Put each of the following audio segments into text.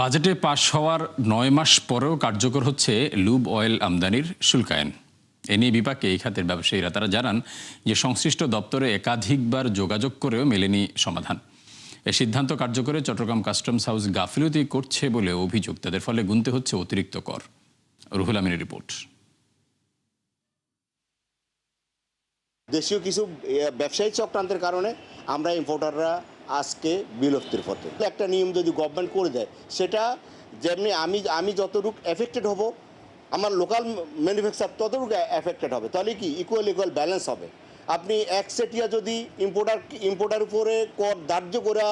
বাজেটে পাশ হওয়ার ৯ মাস পরেও কার্যকর হচ্ছে লুব অয়েল আমদানির শুল্ক আইন। এ নিয়ে বিপাকে এই খাতের ব্যবসায়ীরা তারা জানান যে সংশ্লিষ্ট দপ্তরে একাধিকবার যোগাযোগ করেও মেলেনি সমাধান। এ সিদ্ধান্ত কার্যকরে চট্টগ্রাম কাস্টমস হাউস গাফিলতি করছে বলে অভিযোগ। তাদের ফলে গুনতে হচ্ছে অতিরিক্ত কর। রুহুল আমিনের রিপোর্ট। দেশীয় কিছু ব্যবসায়ী চক্রান্তের কারণে আমরা ইম্পোর্টাররা আজকে বিলুপ্তির পথে। একটা নিয়ম যদি গভর্নমেন্ট করে দেয়, সেটা যেমনি আমি যতটুকু এফেক্টেড হব, আমার লোকাল ম্যানুফ্যাকচার ততটুকু এফেক্টেড হবে। তাহলে কি ইকুয়াল ব্যালেন্স হবে। আপনি একচেটিয়া যদি ইম্পোর্টার উপরে কর ধার্য করে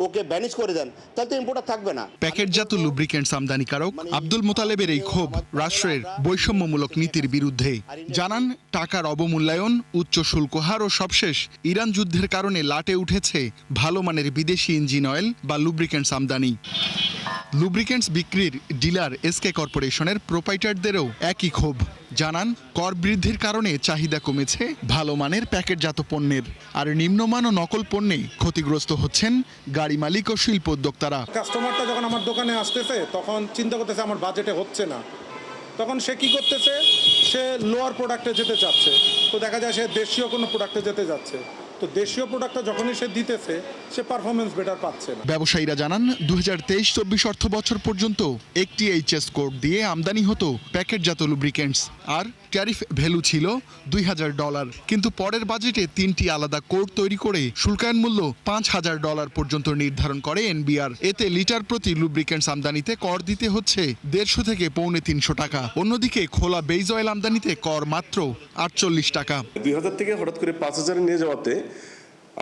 ওকে ব্যানিশ করে দেন, তাহলে তো ইম্পোর্টার থাকবে না। প্যাকেটজাত লুব্রিকেন্টস আমদানিকারক আব্দুল মোতালেবের এই ক্ষোভ রাষ্ট্রের বৈষম্যমূলক নীতির বিরুদ্ধে। জানান, টাকার অবমূল্যায়ন, উচ্চ শুল্ক হার ও সবশেষ ইরান যুদ্ধের কারণে লাটে উঠেছে ভালো মানের বিদেশি ইঞ্জিন অয়েল বা লুব্রিকেন্টস আমদানি। লুব্রিকেন্টস বিক্রির ডিলার এসকে কর্পোরেশনের প্রোপাইটারদেরও একই ক্ষোভ। জানান, কর বৃদ্ধির কারণে চাহিদা কমেছে ভালো মানের প্যাকেটজাত পণ্যের, আর নিম্নমান ও নকল পণ্যে ক্ষতিগ্রস্ত হচ্ছেন গাড়ি মালিক ও শিল্প উদ্যোক্তারা। কাস্টমারটা যখন আমার দোকানে আসতেছে তখন চিন্তা করতেছে আমার বাজেটে হচ্ছে না, তখন সে কি করতেছে, সে লোয়ার প্রোডাক্টে যেতে চাচ্ছে। তো দেখা যায় সে দেশীয় কোনো প্রোডাক্টে যেতে যাচ্ছে। তো দেশীয় প্রোডাক্টটা যখনই সে দিতেছে, সে পারফরমেন্স বেটার পাচ্ছে না। ব্যবসায়ীরা জানান, 2023-24 অর্থ বছর পর্যন্ত একটি এইচএস কোড দিয়ে আমদানি হতো প্যাকেটজাত লুব্রিকেন্টস, আর ট্যারিফ ভ্যালু ছিল $2000। কিন্তু পরের বাজেটে 3টি আলাদা কোড তৈরি করে শুল্কায়ন মূল্য $5000 পর্যন্ত নির্ধারণ করে এনবিআর। এতে লিটার প্রতি লুব্রিকেন্টস আমদানিতে কর দিতে হচ্ছে 150 থেকে $350 টাকা। অন্যদিকে খোলা বেইজ অয়েল আমদানিতে কর মাত্র $48 টাকা। 2000 থেকে হঠাৎ করে 5000 নিয়ে যাওয়াতে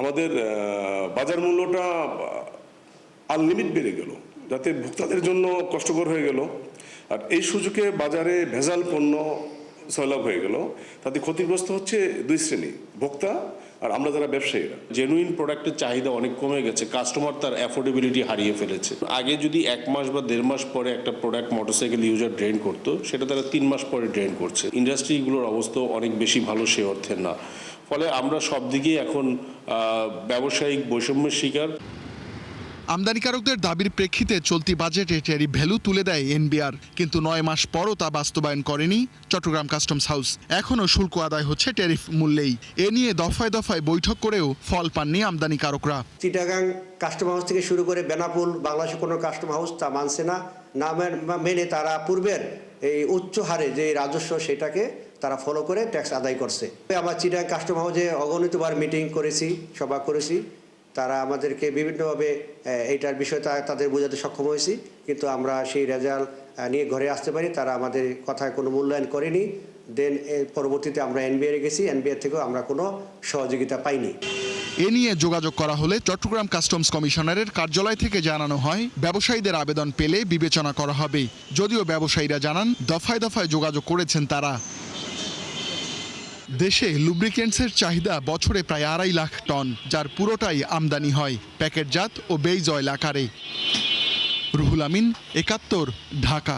আমাদের বাজার মূল্যটা আনলিমিট বেড়ে গেল, যাতে ভোক্তাদের জন্য কষ্টকর হয়ে গেল। আর এই সুযোগে বাজারে ভেজাল পণ্য সয়লাভ হয়ে গেল, তাতে ক্ষতিগ্রস্ত হচ্ছে দুই শ্রেণী, ভোক্তা আর আমরা যারা ব্যবসায়ীরা। জেনুইন প্রোডাক্টের চাহিদা অনেক কমে গেছে, কাস্টমার তার অ্যাফোর্ডেবিলিটি হারিয়ে ফেলেছে। আগে যদি 1 মাস বা 1.5 মাস পরে একটা প্রোডাক্ট মোটরসাইকেল ইউজার ড্রেন করতো, সেটা তারা 3 মাস পরে ড্রেন করছে। ইন্ডাস্ট্রিগুলোর অবস্থা অনেক বেশি ভালো সে অর্থে না। ফলে আমরা সব দিকেই এখন ব্যবসায়িক বৈষম্যের শিকার। আমদানিকারকদের দাবির প্রেক্ষিতে চলতি বাজেটে ট্যারিফ ভ্যালু তুলে দেয় এনবিআর, কিন্তু 9 মাস পরও তা বাস্তবায়ন করেনি চট্টগ্রাম কাস্টমস হাউস। এখনও শুল্ক আদায় হচ্ছে ট্যারিফ মূল্যেই। এ নিয়ে দফায় দফায় বৈঠক করেও ফল পাননি আমদানিকারকরা। চিটাগাং কাস্টম হাউস থেকে শুরু করে বেনাপুল, বাংলাদেশের কোনো কাস্টম হাউস তা মানছে না, মেনে তারা পূর্বের এই উচ্চ হারে যে রাজস্ব সেটাকে তারা ফলো করে ট্যাক্স আদায় করছে। আমার চিটাগাং কাস্টম হাউসে অগণিতবার মিটিং করেছি, সভা করেছি, তারা আমাদেরকে বিভিন্নভাবে এইটার বিষয়টা তাদের বোঝাতে সক্ষম হয়েছি, কিন্তু আমরা সেই রেজাল্ট নিয়ে ঘরে আসতে পারি, তারা আমাদের কথায় কোনো মূল্যায়ন করেনি। দেন পরবর্তীতে আমরা এনবিআর গেছি, এনবিআর থেকেও আমরা কোনো সহযোগিতা পাইনি। এ নিয়ে যোগাযোগ করা হলে চট্টগ্রাম কাস্টমস কমিশনারের কার্যালয় থেকে জানানো হয়, ব্যবসায়ীদের আবেদন পেলে বিবেচনা করা হবে। যদিও ব্যবসায়ীরা জানান, দফায় দফায় যোগাযোগ করেছেন তারা। দেশে লুব্রিকেন্টসের চাহিদা বছরে প্রায় 2.5 লাখ টন, যার পুরোটাই আমদানি হয় প্যাকেটজাত ও বেইজ অয়েল আকারে। রুহুল আমিন, 71, ঢাকা।